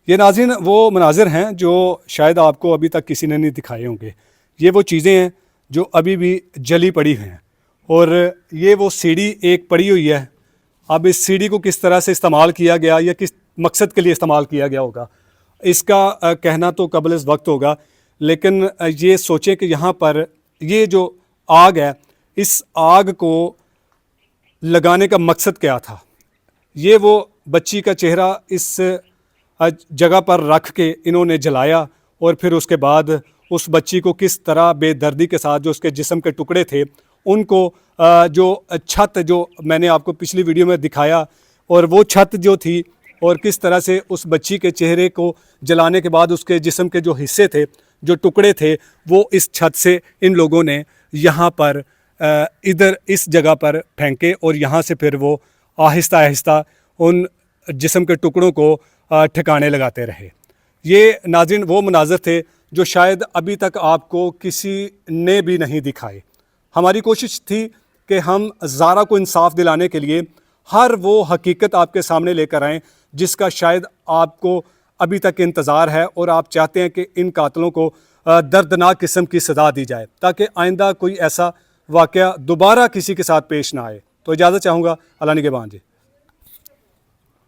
یہ ناظرین وہ مناظر ہیں جو شاید آپ کو ابھی تک کسی نے نہیں دکھائے ہوں گے. یہ وہ چیزیں ہیں جو ابھی بھی جلی پڑی ہیں، اور یہ وہ سیڑھی ایک پڑی ہوئی ہے. اب اس سیڑھی کو کس طرح سے استعمال کیا گیا یا کس مقصد کے لیے استعمال کیا گیا ہوگا، اس کا کہنا تو قبل از وقت ہوگا. لیکن یہ سوچیں کہ یہاں پر یہ جو آگ ہے، اس آگ کو لگانے کا مقصد کیا تھا. یہ وہ بچی کا چہرہ اس جگہ پر رکھ کے انہوں نے جلایا، اور پھر اس کے بعد اس بچی کو کس طرح بے دردی کے ساتھ جو اس کے جسم کے ٹکڑے تھے ان کو جو چھت جو میں نے آپ کو پچھلی ویڈیو میں دکھایا، اور وہ چھت جو تھی اور کس طرح سے اس بچی کے چہرے کو جلانے کے بعد اس کے جسم کے جو حصے تھے، جو ٹکڑے تھے، وہ اس چھت سے ان لوگوں نے یہاں پر ادھر اس جگہ پر پھینکے، اور یہاں سے پھر وہ آہستہ آہستہ ان جسم کے ٹکڑوں کو ٹھکانے لگاتے رہے. یہ ناظرین وہ مناظر تھے جو شاید ابھی تک آپ کو کسی نے بھی نہیں دکھائے. ہماری کوشش تھی کہ ہم زارا کو انصاف دلانے کے لیے ہر وہ حقیقت آپ کے سامنے لے کر آئیں جس کا شاید آپ کو ابھی تک انتظار ہے، اور آپ چاہتے ہیں کہ ان قاتلوں کو دردناک قسم کی سزا دی جائے تاکہ آئندہ کوئی ایسا واقعہ دوبارہ کسی کے ساتھ پیش نہ آئے. تو اجازت چاہوں گا. اللہ نگہبان جی.